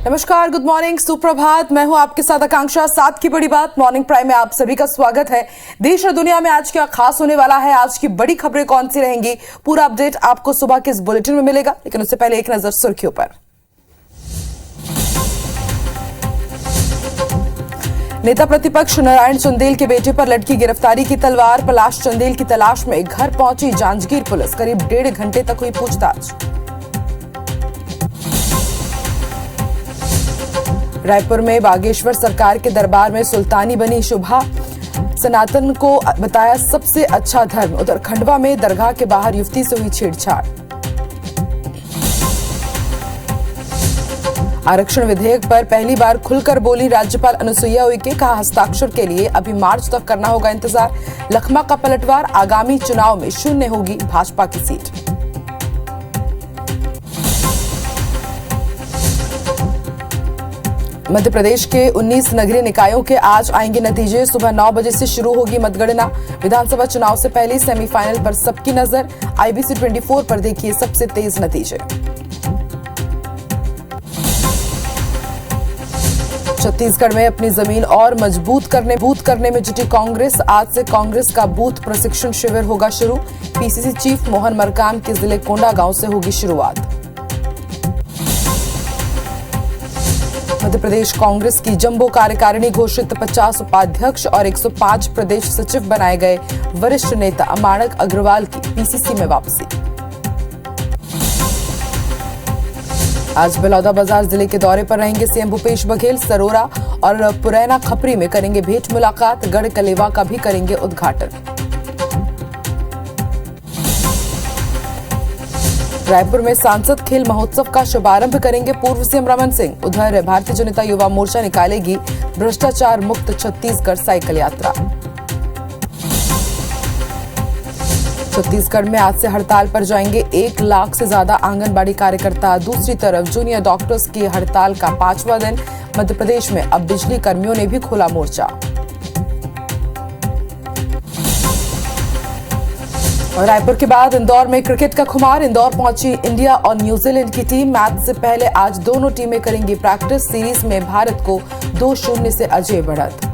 नमस्कार, good morning, सुप्रभात। मैं हूं आपके साथ आकांक्षा। साथ की बड़ी बात मॉर्निंग प्राइम में आप सभी का स्वागत है। देश और दुनिया में आज क्या खास होने वाला है, आज की बड़ी खबरें कौन सी रहेंगी, पूरा अपडेट आपको सुबह के इस बुलेटिन में मिलेगा। लेकिन उससे पहले एक नजर सुर्खियों पर। नेता प्रतिपक्ष नारायण चंदेल के बेटे पर लटकी गिरफ्तारी की तलवार। पलाश चंदेल की तलाश में घर पहुंची जांजगीर पुलिस। करीब 1.5 घंटे तक हुई पूछताछ। रायपुर में बागेश्वर सरकार के दरबार में सुल्तानी बनी शुभा। सनातन को बताया सबसे अच्छा धर्म। उधर खंडवा में दरगाह के बाहर युवती से हुई छेड़छाड़। आरक्षण विधेयक पर पहली बार खुलकर बोली राज्यपाल अनुसुईया उइके। कहा, हस्ताक्षर के लिए अभी मार्च तक करना होगा इंतजार। लखमा का पलटवार, आगामी चुनाव में शून्य होगी भाजपा की सीट। मध्य प्रदेश के 19 नगरीय निकायों के आज आएंगे नतीजे। सुबह 9 बजे से शुरू होगी मतगणना। विधानसभा चुनाव से पहले सेमीफाइनल पर सबकी नजर। IBC 24 पर देखिए सबसे तेज नतीजे। छत्तीसगढ़ में अपनी जमीन और मजबूत करने में जुटी कांग्रेस। आज से कांग्रेस का बूथ प्रशिक्षण शिविर होगा शुरू। PCC चीफ मोहन मरकाम के जिले कोंडागांव से होगी शुरुआत। मध्य प्रदेश कांग्रेस की जंबो कार्यकारिणी घोषित। 50 उपाध्यक्ष और 105 प्रदेश सचिव बनाए गए। वरिष्ठ नेता माणक अग्रवाल की PCC में वापसी। आज बलौदाबाजार जिले के दौरे पर रहेंगे सीएम भूपेश बघेल। सरोरा और पुरैना खपरी में करेंगे भेंट मुलाकात। गढ़ कलेवा का भी करेंगे उद्घाटन। रायपुर में सांसद खेल महोत्सव का शुभारंभ करेंगे पूर्व सीएम रमन सिंह। उधर भारतीय जनता युवा मोर्चा निकालेगी भ्रष्टाचार मुक्त छत्तीसगढ़ साइकिल यात्रा। छत्तीसगढ़ में आज से हड़ताल पर जाएंगे 1 लाख से ज्यादा आंगनबाड़ी कार्यकर्ता। दूसरी तरफ जूनियर डॉक्टर्स की हड़ताल का 5वां दिन। मध्य प्रदेश में अब बिजली कर्मियों ने भी खोला मोर्चा। और रायपुर के बाद इंदौर में क्रिकेट का खुमार। इंदौर पहुंची इंडिया और न्यूजीलैंड की टीम। मैच से पहले आज दोनों टीमें करेंगी प्रैक्टिस। सीरीज में भारत को 2-0 से अजय बढ़त।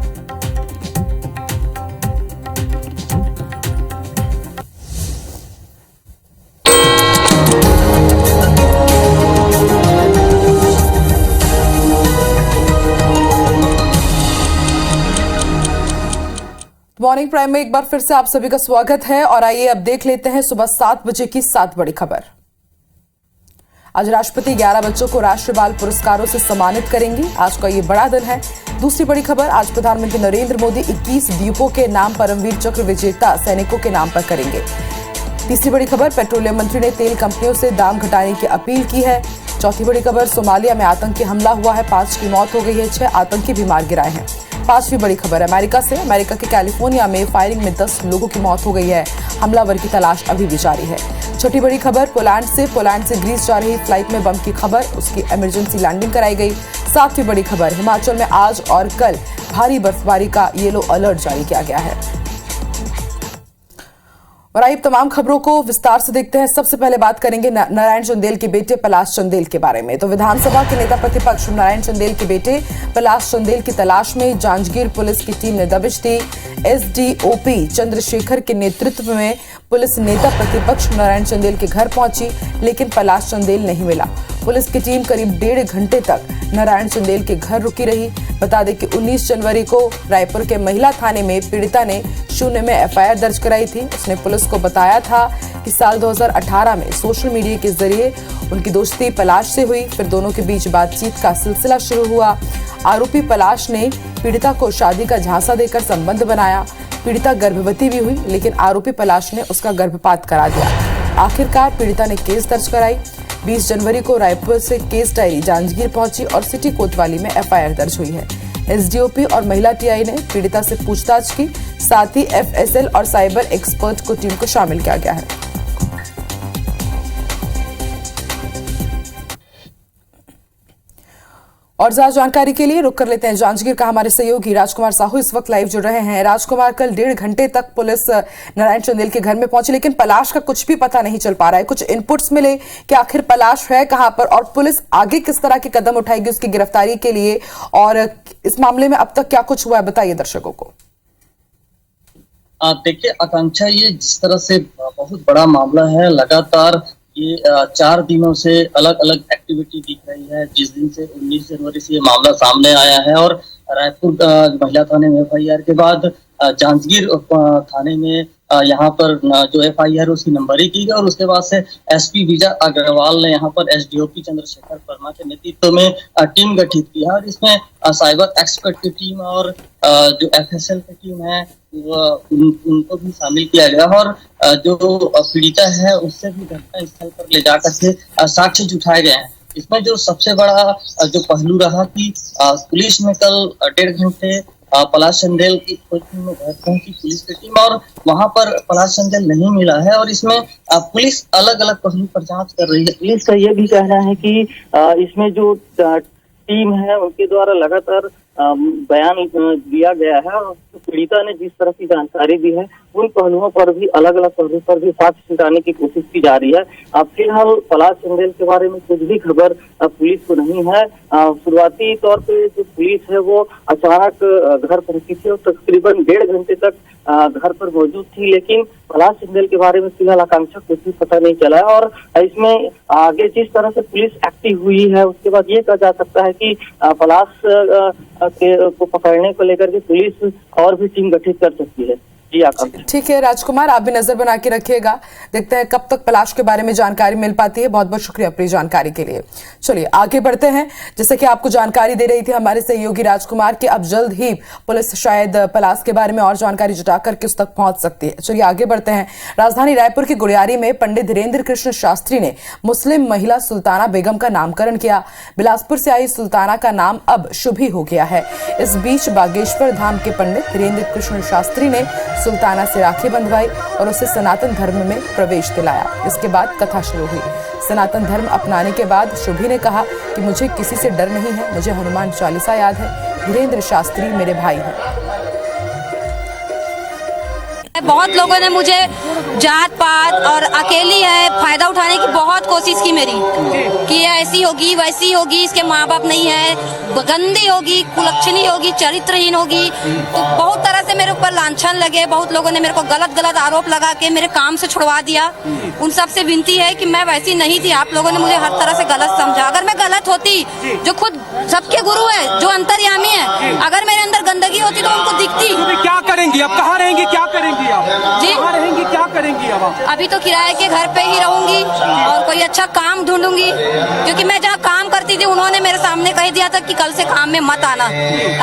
मॉर्निंग प्राइम में एक बार फिर से आप सभी का स्वागत है। और आइए अब देख लेते हैं सुबह 7 बजे की 7 बड़ी खबर। आज राष्ट्रपति 11 बच्चों को राष्ट्रीय बाल पुरस्कारों से सम्मानित करेंगे। आज का ये बड़ा दिन है। दूसरी बड़ी खबर, आज प्रधानमंत्री नरेंद्र मोदी 21 द्वीपों के नाम परमवीर चक्र विजेता सैनिकों के नाम पर करेंगे। तीसरी बड़ी खबर, पेट्रोलियम मंत्री ने तेल कंपनियों से दाम घटाने की अपील की है। चौथी बड़ी खबर, सोमालिया में आतंकी हमला हुआ है, 5 की मौत हो गई है, 6 आतंकी भी मार गिराए हैं। पांचवी बड़ी खबर, अमेरिका से, अमेरिका के कैलिफोर्निया में फायरिंग में 10 लोगों की मौत हो गई है। हमलावर की तलाश अभी भी जारी है। छठी बड़ी खबर, पोलैंड से ग्रीस जा रही फ्लाइट में बम की खबर, उसकी इमरजेंसी लैंडिंग कराई गई। सातवीं बड़ी खबर, हिमाचल में आज और कल भारी बर्फबारी का येलो अलर्ट जारी किया गया है। और आइए तमाम खबरों को विस्तार से देखते हैं। सबसे पहले बात करेंगे नारायण चंदेल के बेटे पलाश चंदेल के बारे में। तो विधानसभा के नेता प्रतिपक्ष नारायण चंदेल के बेटे पलाश चंदेल की तलाश में जांजगीर पुलिस की टीम ने दबिश दी। SDOP चंद्रशेखर के नेतृत्व में पुलिस नेता प्रतिपक्ष नारायण चंदेल के घर पहुंची, लेकिन पलाश चंदेल नहीं मिला। पुलिस की टीम करीब 1.5 घंटे तक नारायण चंदेल के घर रुकी रही। बता दें कि 19 जनवरी को रायपुर के महिला थाने में पीड़िता ने शून्य में FIR दर्ज कराई थी। उसने पुलिस को बताया था कि साल 2018 में सोशल मीडिया के जरिए उनकी दोस्ती पलाश से हुई। फिर दोनों के बीच बातचीत का सिलसिला शुरू हुआ। आरोपी पलाश ने पीड़िता को शादी का झांसा देकर संबंध बनाया। पीड़िता गर्भवती भी हुई, लेकिन आरोपी पलाश ने उसका गर्भपात करा दिया। आखिरकार पीड़िता ने केस दर्ज कराई। 20 जनवरी को रायपुर से केस डायरी जांजगीर पहुंची और सिटी कोतवाली में FIR दर्ज हुई है। SDOP और महिला TI ने पीड़िता से पूछताछ की। साथ ही FSL और साइबर एक्सपर्ट को टीम को शामिल किया गया है। और ज्यादा जानकारी के लिए रुक कर लेते हैं जांजगीर का हमारे सहयोगी राजकुमार साहू इस वक्त लाइव जुड़ रहे हैं। राजकुमार, कल 1.5 घंटे तक पुलिस नारायण चंदेल के घर में पहुंची, लेकिन पलाश का कुछ भी पता नहीं चल पा रहा है। कुछ इनपुट्स मिले कि आखिर पलाश है कहां पर और पुलिस आगे किस तरह के कदम उठाएगी उसकी गिरफ्तारी के लिए, और इस मामले में अब तक क्या कुछ हुआ है, बताइए दर्शकों को। देखिए आकांक्षा, ये जिस तरह से बहुत बड़ा मामला है, लगातार ये 4 दिनों से अलग अलग एक्टिविटी दिख रही है। जिस दिन से 19 जनवरी से ये मामला सामने आया है और रायपुर महिला थाने में FIR के बाद जांजगीर थाने में यहाँ पर जो FIR उसकी नंबरिंग की गई और उसके बाद से SP विजय अग्रवाल ने यहाँ पर SDOP चंद्रशेखर वर्मा के नेतृत्व में टीम गठित की है और इसमें साइबर एक्सपर्ट की टीम और जो FSL की टीम है उनको भी शामिल किया गया और जो पीड़िता है उससे भी घटना स्थल पर ले जाकर के साक्ष्य जुटाए गए हैं। इसमें जो सबसे बड़ा जो पहलू रहा कि पुलिस में कल 1.5 घंटे पलाश चंदेल की खोज में घर पहुंची पुलिस की टीम और वहां पर पलाश चंदेल नहीं मिला है और इसमें पुलिस अलग अलग पहलू पर जांच कर रही है। पुलिस का ये भी कहना है कि इसमें जो टीम है उनके द्वारा लगातार बयान दिया गया है और पीड़िता ने जिस तरह की जानकारी दी है उन पहलुओं पर भी अलग अलग पहलुओं पर भी साक्ष्य जुटाने की कोशिश की जा रही है। फिलहाल पलाश चंदेल के बारे में कुछ भी खबर पुलिस को नहीं है। शुरुआती तौर पे जो पुलिस है वो अचानक घर पहुंची थी और तकरीबन 1.5 घंटे तक घर पर मौजूद थी, लेकिन पलाश चंदेल के बारे में फिलहाल आकांक्षा कुछ भी पता नहीं चला है और इसमें आगे जिस तरह से पुलिस एक्टिव हुई है उसके बाद ये कहा जा सकता है कि पलाश को पकड़ने को लेकर के पुलिस और भी टीम गठित कर सकती है। ठीक है राजकुमार, आप भी नजर बना के रखिएगा, देखते हैं कब तक पलाश के बारे में जानकारी मिल पाती है। बहुत बहुत शुक्रिया अपनी जानकारी के लिए। चलिए आगे बढ़ते हैं। जैसे कि आपको जानकारी दे रही थी हमारे सहयोगी राजकुमार कि अब जल्द ही पुलिस शायद पलाश के बारे में और जानकारी जुटा करके उस तक पहुंच सकती है। चलिए आगे बढ़ते हैं। राजधानी रायपुर की गुड़ियारी में पंडित धीरेन्द्र कृष्ण शास्त्री ने मुस्लिम महिला सुल्ताना बेगम का नामकरण किया। बिलासपुर से आई सुल्ताना का नाम अब शुभी हो गया है। इस बीच बागेश्वर धाम के पंडित धीरेन्द्र कृष्ण शास्त्री ने सुल्ताना से राखी बंधवाई और उसे सनातन धर्म में प्रवेश दिलाया। इसके बाद कथा शुरू हुई। सनातन धर्म अपनाने के बाद शुभी ने कहा कि मुझे किसी से डर नहीं है, मुझे हनुमान चालीसा याद है, धीरेन्द्र शास्त्री मेरे भाई हैं। बहुत लोगों ने मुझे जात पात और अकेली है फायदा उठाने की बहुत कोशिश की मेरी कि ऐसी होगी वैसी होगी, इसके माँ बाप नहीं है, गंदी होगी, कुलक्षणी होगी, चरित्रहीन होगी, तो बहुत तरह से मेरे ऊपर लांछन लगे। बहुत लोगों ने मेरे को गलत आरोप लगा के मेरे काम से छुड़वा दिया। उन सब से विनती है कि मैं वैसी नहीं थी, आप लोगों ने मुझे हर तरह से गलत समझा। अगर मैं गलत होती, जो खुद सबके गुरु है, जो अंतर्यामी है, अगर मेरे अंदर गंदगी होती तो उनको दिखती। तो क्या करेंगी अब, कहाँ रहेंगी, क्या करेंगी आप जी? कहाँ रहेंगी, क्या करेंगी अब? अभी तो किराए के घर पे ही रहूंगी और कोई अच्छा काम ढूंढूंगी, क्योंकि मैं जहाँ काम करती थी उन्होंने मेरे सामने कह दिया था कि कल से काम में मत आना।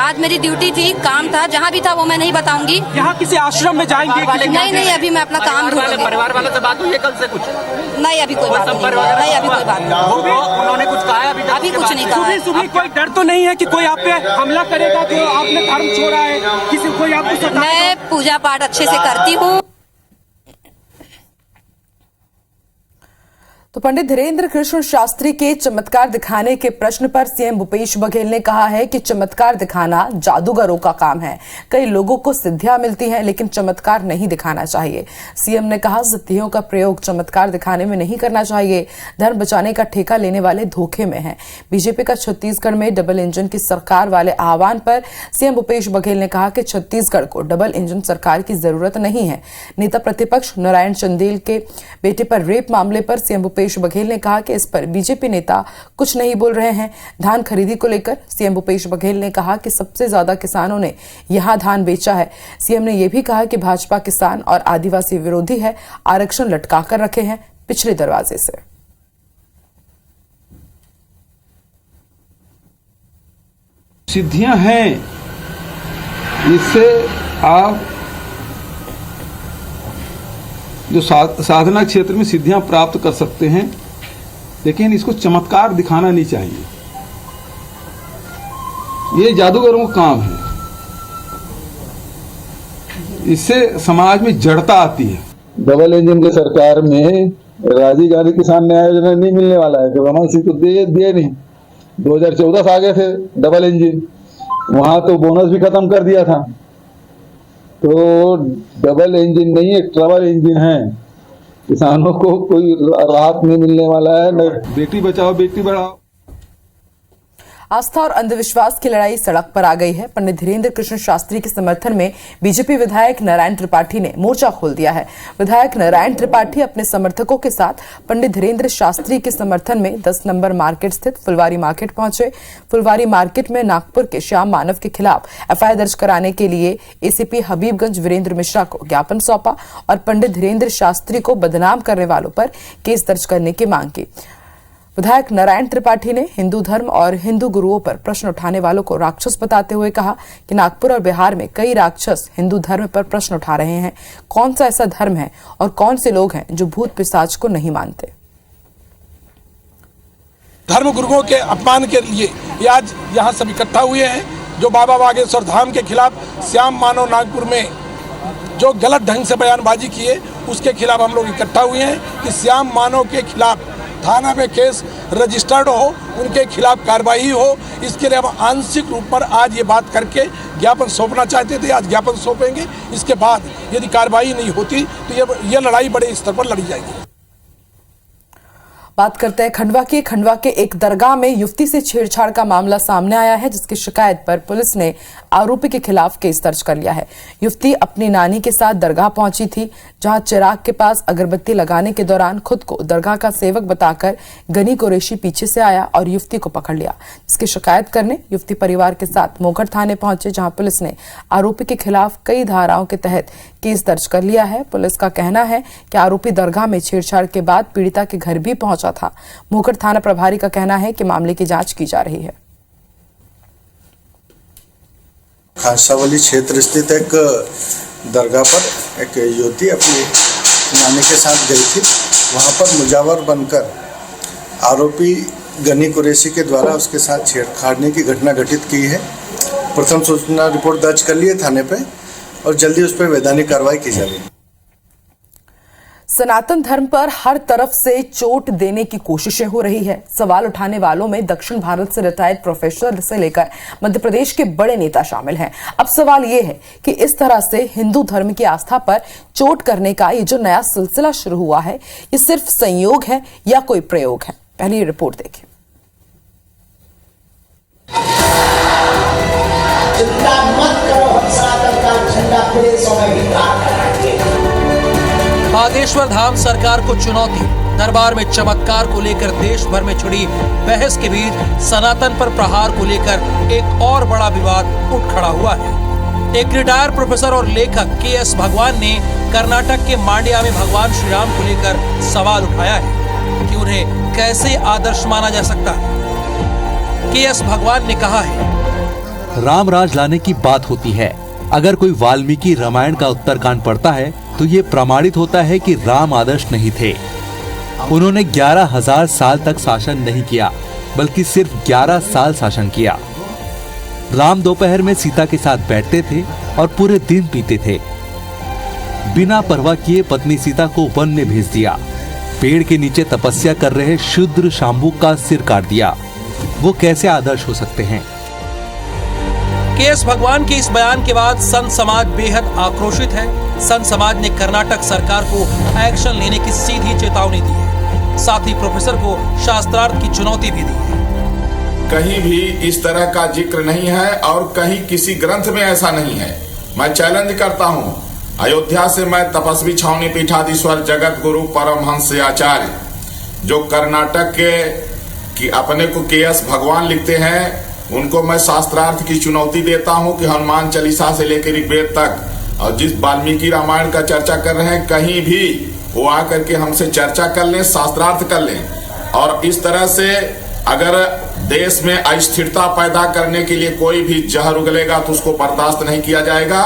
आज मेरी ड्यूटी थी, काम था, जहाँ भी था वो मैं नहीं बताऊंगी। यहाँ किसी आश्रम में जाएंगे? नहीं, अभी मैं अपना काम ढूंढूंगी। परिवार वालों से बात हुई है कल से कुछ? नहीं, अभी कोई बात नहीं, अभी कोई बात नहीं। उन्होंने कुछ कहा है अभी कुछ नहीं कहा। सुबह कोई डर तो नहीं है कि कोई आप पे हमला करेगा जो आपने धर्म छोड़ा है, किसी कोई आपको? मैं पूजा पाठ अच्छे से करती हूँ। तो पंडित धीरेन्द्र कृष्ण शास्त्री के चमत्कार दिखाने के प्रश्न पर सीएम भूपेश बघेल ने कहा है कि चमत्कार दिखाना जादूगरों का काम है। कई लोगों को सिद्धियां मिलती हैं, लेकिन चमत्कार नहीं दिखाना चाहिए। सीएम ने कहा सिद्धियों का प्रयोग चमत्कार दिखाने में नहीं करना चाहिए। धर्म बचाने का ठेका लेने वाले धोखे में हैं। बीजेपी का छत्तीसगढ़ में डबल इंजन की सरकार वाले आह्वान पर सीएम भूपेश बघेल ने कहा कि छत्तीसगढ़ को डबल इंजन सरकार की जरूरत नहीं है। नेता प्रतिपक्ष नारायण चंदेल के बेटे पर रेप मामले पर सीएम भूपेश बघेल ने कहा कि इस पर बीजेपी नेता कुछ नहीं बोल रहे हैं। धान खरीदी को लेकर सीएम भूपेश बघेल ने कहा कि सबसे ज्यादा किसानों ने यहां धान बेचा है। सीएम ने यह भी कहा कि भाजपा किसान और आदिवासी विरोधी है, आरक्षण लटका कर रखे हैं पिछले दरवाजे से। सिद्धियां हैं, इससे आप जो साधना क्षेत्र में सिद्धियां प्राप्त कर सकते हैं, लेकिन इसको चमत्कार दिखाना नहीं चाहिए। ये जादूगरों का काम है, इससे समाज में जड़ता आती है। डबल इंजन की सरकार में राजीव गांधी किसान न्याय योजना नहीं मिलने वाला है, कमल सिंह को दिए नहीं। 2014 से आ गए थे डबल इंजन, वहां तो बोनस भी खत्म कर दिया था। तो डबल इंजन नहीं, एक ट्रबल इंजन है। किसानों को कोई राहत नहीं मिलने वाला है। बेटी बचाओ बेटी बढ़ाओ। आस्था और अंधविश्वास की लड़ाई सड़क पर आ गई है। पंडित धीरेन्द्र कृष्ण शास्त्री के समर्थन में बीजेपी विधायक नारायण त्रिपाठी ने मोर्चा खोल दिया है। विधायक नारायण त्रिपाठी अपने समर्थकों के साथ पंडित धीरेन्द्र शास्त्री के समर्थन में 10 नंबर मार्केट स्थित फुलवारी मार्केट पहुंचे। फुलवारी मार्केट में नागपुर के श्याम मानव के खिलाफ एफआईआर दर्ज कराने के लिए एसीपी हबीबगंज वीरेंद्र मिश्रा को ज्ञापन सौंपा और पंडित धीरेन्द्र शास्त्री को बदनाम करने वालों पर केस दर्ज करने की मांग की। विधायक नारायण त्रिपाठी ने हिंदू धर्म और हिंदू गुरुओं पर प्रश्न उठाने वालों को राक्षस बताते हुए कहा कि नागपुर और बिहार में कई राक्षस हिंदू धर्म पर प्रश्न उठा रहे हैं। कौन सा ऐसा धर्म है और कौन से लोग हैं जो भूत पिशाच को नहीं मानते। धर्म गुरुओं के अपमान के लिए ये आज यहाँ सब इकट्ठा हुए हैं। जो बाबा बागेश्वर धाम के खिलाफ श्याम मानव नागपुर में जो गलत ढंग से बयानबाजी किए, उसके खिलाफ हम लोग इकट्ठा हुए हैं कि श्याम मानव के खिलाफ थाना में केस रजिस्टर्ड हो, उनके खिलाफ कार्रवाई हो। इसके लिए हम आंशिक रूप पर आज ये बात करके ज्ञापन सौंपना चाहते थे, आज ज्ञापन सौंपेंगे। इसके बाद यदि कार्रवाई नहीं होती तो ये लड़ाई बड़े स्तर पर लड़ी जाएगी। बात करते हैं खंडवा की। खंडवा के एक दरगाह में युवती से छेड़छाड़ का मामला सामने आया है, जिसकी शिकायत पर पुलिस ने आरोपी के खिलाफ केस दर्ज कर लिया है। युवती अपनी नानी के साथ दरगाह पहुंची थी, जहां चिराग के पास अगरबत्ती लगाने के दौरान खुद को दरगाह का सेवक बताकर गनी कुरैशी पीछे से आया और युवती को पकड़ लिया। जिसकी शिकायत करने युवती परिवार के साथ मोघर थाने पहुंचे, जहां पुलिस ने आरोपी के खिलाफ कई धाराओं के तहत केस दर्ज कर लिया है। पुलिस का कहना है कि आरोपी दरगाह में छेड़छाड़ के बाद पीड़िता के घर भी पहुंचा था। मोघर थाना प्रभारी का कहना है कि मामले की जांच की जा रही है। खासावली क्षेत्र स्थित एक दरगाह पर एक युवती अपनी नानी के साथ गई थी। वहां पर मुजावर बनकर आरोपी गनी कुरैशी के द्वारा उसके साथ छेड़खानी की घटना घटित की है। प्रथम सूचना रिपोर्ट दर्ज कर ली है थाने पे और जल्दी उस पर वैधानिक कार्रवाई की जाएगी। सनातन धर्म पर हर तरफ से चोट देने की कोशिशें हो रही है। सवाल उठाने वालों में दक्षिण भारत से रिटायर्ड प्रोफेसर से लेकर मध्य प्रदेश के बड़े नेता शामिल हैं। अब सवाल यह है कि इस तरह से हिंदू धर्म की आस्था पर चोट करने का ये जो नया सिलसिला शुरू हुआ है, ये सिर्फ संयोग है या कोई प्रयोग है। पहली ये रिपोर्ट देखिए। चिंता मत करो, हम सनातन का झंडा पूरे समय विराट कराएंगे। बागेश्वर धाम सरकार को चुनौती। दरबार में चमत्कार को लेकर देश भर में छिड़ी बहस के बीच सनातन पर प्रहार को लेकर एक और बड़ा विवाद उठ खड़ा हुआ है। एक रिटायर्ड प्रोफेसर और लेखक के.एस. भगवान ने कर्नाटक के मांड्या में भगवान श्री राम को लेकर सवाल उठाया है कि उन्हें कैसे आदर्श माना जा सकता है। के.एस. भगवान ने कहा है, राम राज लाने की बात होती है। अगर कोई वाल्मीकि रामायण का उत्तरकांड पढ़ता है तो ये प्रमाणित होता है कि राम आदर्श नहीं थे। उन्होंने 11,000 साल तक शासन नहीं किया, बल्कि सिर्फ 11 साल शासन किया। राम दोपहर में सीता के साथ बैठते थे और पूरे दिन पीते थे। बिना परवाह किए पत्नी सीता को वन में भेज दिया। पेड़ के नीचे तपस्या कर रहे शूद्र शाम्बू का सिर काट दिया। वो कैसे आदर्श हो सकते हैं? के.एस. भगवान के इस बयान के बाद संत समाज बेहद आक्रोशित है। संत समाज ने कर्नाटक सरकार को एक्शन लेने की सीधी चेतावनी दी है। साथ ही प्रोफेसर को शास्त्रार्थ की चुनौती भी दी है। कहीं भी इस तरह का जिक्र नहीं है और कहीं किसी ग्रंथ में ऐसा नहीं है। मैं चैलेंज करता हूँ, अयोध्या से मैं तपस्वी छावनी पीठाधीश्वर जगत गुरु परमहंस आचार्य जो कर्नाटक के अपने को के.एस. भगवान लिखते हैं, उनको मैं शास्त्रार्थ की चुनौती देता हूं कि हनुमान चालीसा से लेकर ऋग्वेद तक और जिस वाल्मीकि रामायण का चर्चा कर रहे हैं, कहीं भी वो आकर के हमसे चर्चा कर लें, शास्त्रार्थ कर लें। और इस तरह से अगर देश में अस्थिरता पैदा करने के लिए कोई भी जहर उगलेगा तो उसको बर्दाश्त नहीं किया जाएगा।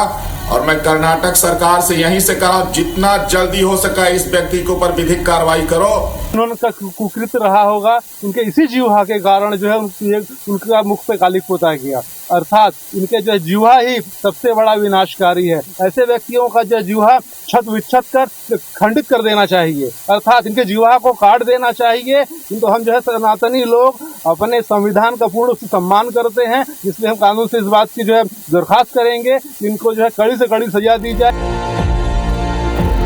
और मैं कर्नाटक सरकार से यहीं से कहा, जितना जल्दी हो सका इस व्यक्ति के ऊपर विधिक कार्रवाई करो। उनका कुकृत्य रहा होगा, उनके इसी जीवा के कारण जो है उनका मुख पे कालिक पोता गया। अर्थात इनके जो जीवा ही सबसे बड़ा विनाशकारी है। ऐसे व्यक्तियों का जो जीवा छत विच्छत कर खंडित कर देना चाहिए, अर्थात इनके जीवा को काट देना चाहिए। किंतु हम जो है सनातनी लोग अपने संविधान का पूर्ण सम्मान करते हैं, इसलिए हम कानून से इस बात की जो है दरखास्त करेंगे कि इनको जो है कड़ी से कड़ी सजा दी जाए।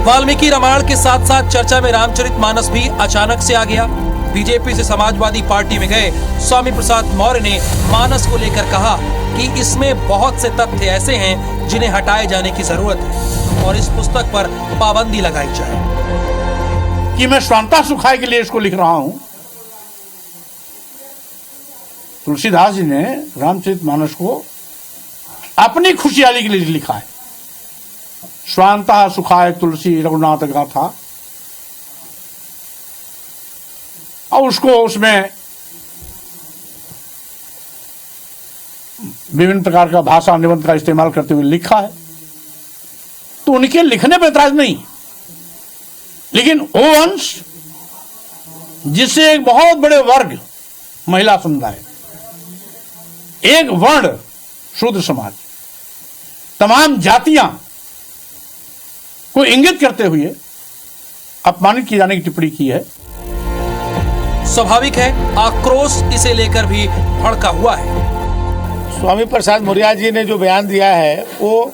वाल्मीकि रामायण के साथ साथ चर्चा में रामचरितमानस भी अचानक से आ गया। बीजेपी से समाजवादी पार्टी में गए स्वामी प्रसाद मौर्य ने मानस को लेकर कहा कि इसमें बहुत से तथ्य ऐसे हैं जिन्हें हटाए जाने की जरूरत है और इस पुस्तक पर पाबंदी लगाई जाए। कि मैं स्वांता सुखाय के लिए इसको लिख रहा हूं। तुलसीदास जी ने रामचरितमानस को अपनी खुशहाली के लिए लिखा है। स्वांता सुखाय तुलसी रघुनाथ गाथा, और उसको उसमें विभिन्न प्रकार का भाषा निबंध का इस्तेमाल करते हुए लिखा है। तो उनके लिखने पर ऐतराज नहीं, लेकिन वो अंश जिससे एक बहुत बड़े वर्ग, महिला समुदाय, एक वर्ण शूद्र समाज, तमाम जातियां को इंगित करते हुए अपमानित किए जाने की टिप्पणी की है। स्वाभाविक है आक्रोश इसे लेकर भी भड़का हुआ है। स्वामी प्रसाद मौर्य जी ने जो बयान दिया है वो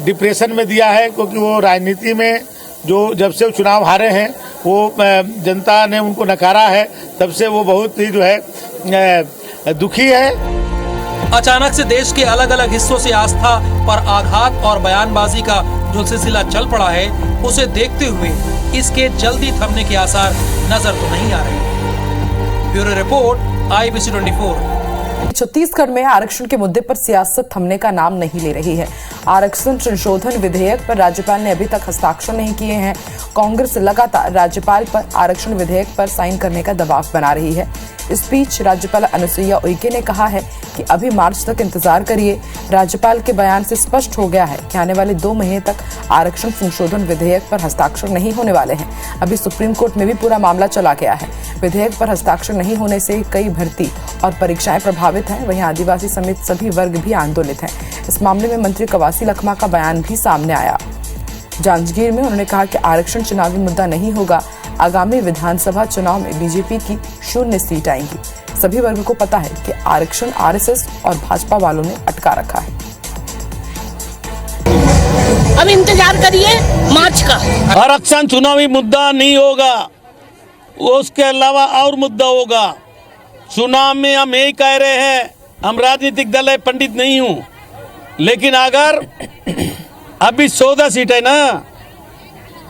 डिप्रेशन में दिया है, क्योंकि वो राजनीति में जो जब से चुनाव हारे हैं वो जनता ने उनको नकारा है, तब से वो बहुत ही जो है दुखी है। अचानक से देश के अलग अलग हिस्सों से आस्था पर आघात और बयानबाजी का जो सिलसिला चल पड़ा है, उसे देखते हुए इसके जल्दी थमने के आसार नजर तो नहीं आ रहे। Bureau report, IBC 24। छत्तीसगढ़ में आरक्षण के मुद्दे पर सियासत थमने का नाम नहीं ले रही है। आरक्षण संशोधन विधेयक पर राज्यपाल ने अभी तक हस्ताक्षर नहीं किए हैं। कांग्रेस लगातार राज्यपाल पर आरक्षण विधेयक पर साइन करने का दबाव बना रही है। इस बीच राज्यपाल अनुसुईया उइके ने कहा है कि अभी मार्च तक इंतजार करिए। राज्यपाल के बयान से स्पष्ट हो गया है कि आने वाले 2 महीने तक आरक्षण संशोधन विधेयक पर हस्ताक्षर नहीं होने वाले हैं। अभी सुप्रीम कोर्ट में भी पूरा मामला चला गया है। विधेयक पर हस्ताक्षर नहीं होने से कई भर्ती और परीक्षाएं प्रभावित हैं। वहीं आदिवासी समेत सभी वर्ग भी आंदोलित हैं। इस मामले में मंत्री कवासी लखमा का बयान भी सामने आया। जांजगीर में उन्होंने कहा कि आरक्षण चुनावी मुद्दा नहीं होगा। आगामी विधानसभा चुनाव में बीजेपी की 0 सीट आएंगी। सभी वर्ग को पता है कि आरक्षण आरएसएस और भाजपा वालों ने अटका रखा है। अब इंतजार करिए मार्च का। आरक्षण चुनावी मुद्दा नहीं होगा, उसके अलावा और मुद्दा होगा। चुनाव में हम यही कह रहे हैं, हम राजनीतिक दल है, पंडित नहीं हूं, लेकिन अगर अभी 14 सीट है ना,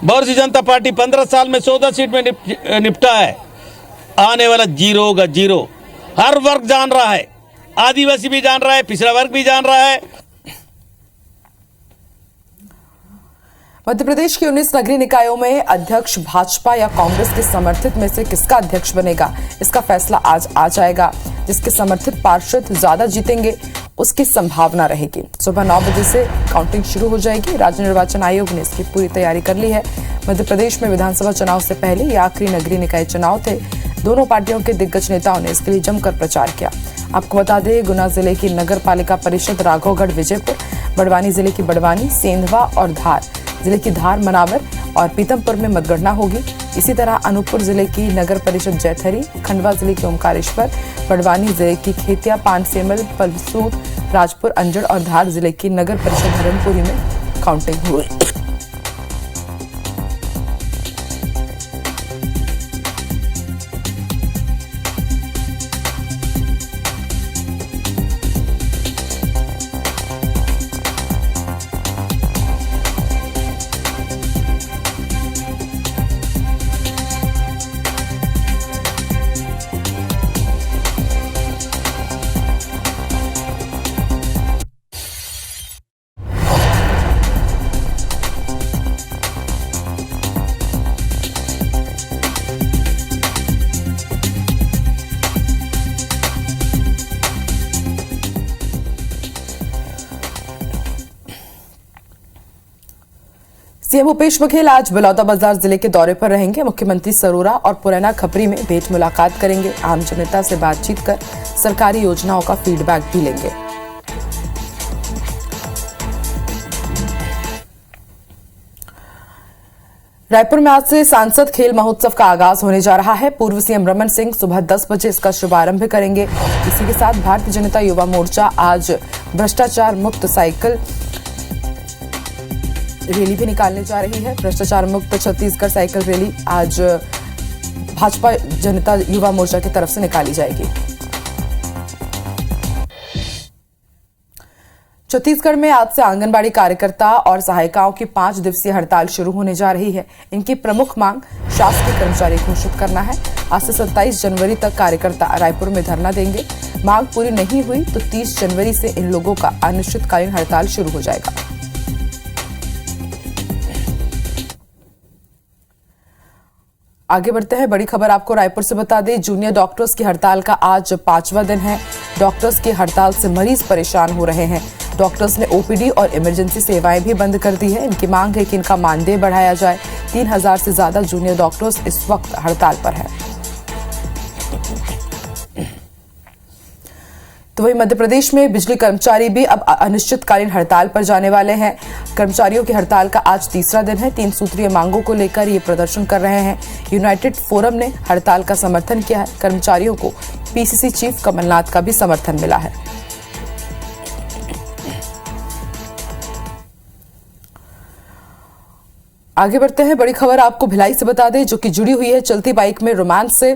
भारतीय जनता पार्टी 15 साल में 14 सीट में निपटा है। आने वाला 0 होगा, 0। हर वर्ग जान रहा है, आदिवासी भी जान रहा है, पिछड़ा वर्ग भी जान रहा है। मध्य प्रदेश के 19 नगरीय निकायों में अध्यक्ष भाजपा या कांग्रेस के समर्थित में से किसका अध्यक्ष बनेगा, इसका फैसला आज आ जाएगा। जिसके समर्थित पार्षद ज्यादा जीतेंगे उसकी संभावना रहेगी। सुबह 9 बजे से काउंटिंग शुरू हो जाएगी। राज्य निर्वाचन आयोग ने इसकी पूरी तैयारी कर ली है। मध्य प्रदेश में विधानसभा चुनाव से पहले ये आखिरी नगरीय निकाय चुनाव थे। दोनों पार्टियों के दिग्गज नेताओं ने इसके लिए जमकर प्रचार किया। आपको बता दें, गुना जिले की नगर पालिका परिषद राघवगढ़, विजयपुर, बड़वानी जिले की बड़वानी, सेंधवा और धार जिले की धार, मनावर और पीतमपुर में मतगणना होगी। इसी तरह अनूपपुर जिले की नगर परिषद जैथरी, खंडवा जिले की ओमकारेश्वर, बड़वानी जिले की खेतिया, पानसेमल, पलसूद, राजपुर, अंजड़ और धार जिले की नगर परिषद धर्मपुरी में काउंटिंग हुई। सीएम भूपेश बघेल आज बलौदाबाजार जिले के दौरे पर रहेंगे। मुख्यमंत्री सरोरा और पुराना खपरी में भेंट मुलाकात करेंगे। आम जनता से बातचीत कर सरकारी योजनाओं का फीडबैक भी लेंगे। रायपुर में आज से सांसद खेल महोत्सव का आगाज होने जा रहा है। पूर्व सीएम रमन सिंह सुबह 10 बजे इसका शुभारंभ करेंगे। इसी के साथ भारतीय जनता युवा मोर्चा आज भ्रष्टाचार मुक्त साइकिल रैली भी निकालने जा रही है। भ्रष्टाचार मुक्त छत्तीसगढ़ साइकिल रैली आज भाजपा जनता युवा मोर्चा की तरफ से निकाली जाएगी। छत्तीसगढ़ में आज से आंगनबाड़ी कार्यकर्ता और सहायिकाओं की 5 दिवसीय हड़ताल शुरू होने जा रही है। इनकी प्रमुख मांग शासकीय कर्मचारी घोषित करना है। आज से 27 जनवरी तक कार्यकर्ता रायपुर में धरना देंगे। मांग पूरी नहीं हुई तो 30 जनवरी से इन लोगों का अनिश्चितकालीन हड़ताल शुरू हो जाएगा। आगे बढ़ते हैं, बड़ी खबर आपको रायपुर से बता दें। जूनियर डॉक्टर्स की हड़ताल का आज 5वां दिन है। डॉक्टर्स की हड़ताल से मरीज परेशान हो रहे हैं। डॉक्टर्स ने ओपीडी और इमरजेंसी सेवाएं भी बंद कर दी है। इनकी मांग है कि इनका मानदेय बढ़ाया जाए। 3000 से ज्यादा जूनियर डॉक्टर्स इस वक्त हड़ताल पर है। तो वहीं मध्य प्रदेश में बिजली कर्मचारी भी अब अनिश्चितकालीन हड़ताल पर जाने वाले हैं। कर्मचारियों की हड़ताल का आज 3रा दिन है। 3 सूत्रीय मांगों को लेकर ये प्रदर्शन कर रहे हैं। यूनाइटेड फोरम ने हड़ताल का समर्थन किया है। कर्मचारियों को पीसीसी चीफ कमलनाथ का भी समर्थन मिला है। आगे बढ़ते हैं, बड़ी खबर आपको भिलाई से बता दें, जो कि जुड़ी हुई है चलती बाइक में रोमांस से।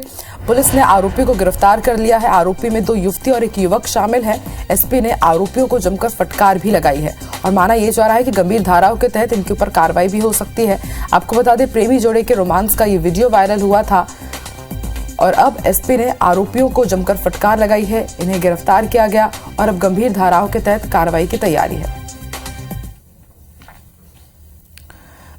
पुलिस ने आरोपी को गिरफ्तार कर लिया है। आरोपी में 2 युवती और 1 युवक शामिल है। एसपी ने आरोपियों को जमकर फटकार भी लगाई है और माना यह जा रहा है कि गंभीर धाराओं के तहत इनके ऊपर कार्रवाई भी हो सकती है। आपको बता दें, प्रेमी जोड़े के रोमांस का ये वीडियो वायरल हुआ था और अब एसपी ने आरोपियों को जमकर फटकार लगाई है। इन्हें गिरफ्तार किया गया और अब गंभीर धाराओं के तहत कार्रवाई की तैयारी है।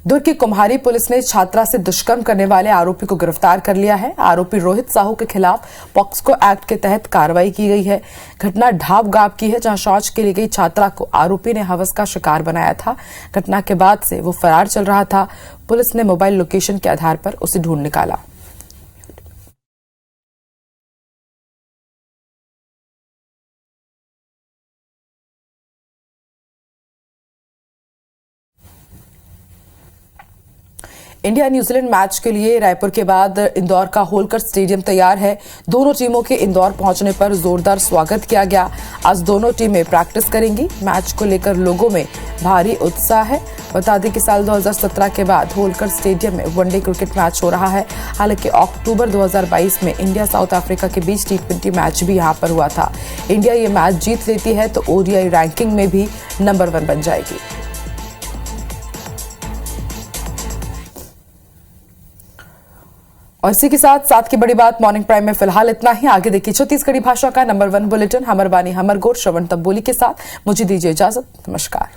दुर्ग की कुम्हारी पुलिस ने छात्रा से दुष्कर्म करने वाले आरोपी को गिरफ्तार कर लिया है। आरोपी रोहित साहू के खिलाफ पॉक्सो एक्ट के तहत कार्रवाई की गई है। घटना ढाब गांव की है, जहां शौच के लिए गई छात्रा को आरोपी ने हवस का शिकार बनाया था। घटना के बाद से वो फरार चल रहा था। पुलिस ने मोबाइल लोकेशन के आधार पर उसे ढूंढ निकाला। इंडिया न्यूजीलैंड मैच के लिए रायपुर के बाद इंदौर का होलकर स्टेडियम तैयार है। दोनों टीमों के इंदौर पहुंचने पर जोरदार स्वागत किया गया। आज दोनों टीमें प्रैक्टिस करेंगी। मैच को लेकर लोगों में भारी उत्साह है। बता दें कि साल 2017 के बाद होलकर स्टेडियम में वनडे क्रिकेट मैच हो रहा है। हालांकि अक्टूबर 2022 में इंडिया साउथ अफ्रीका के बीच T20 मैच भी यहां पर हुआ था। इंडिया ये मैच जीत लेती है तो ओडीआई रैंकिंग में भी नंबर 1 बन जाएगी। और इसी के साथ की बड़ी बात मॉर्निंग प्राइम में फिलहाल इतना ही। आगे देखिए छत्तीसगढ़ी भाषा का नंबर 1 बुलेटिन हमर बानी हमर गोर श्रवण तब्बोली के साथ। मुझे दीजिए इजाजत। नमस्कार।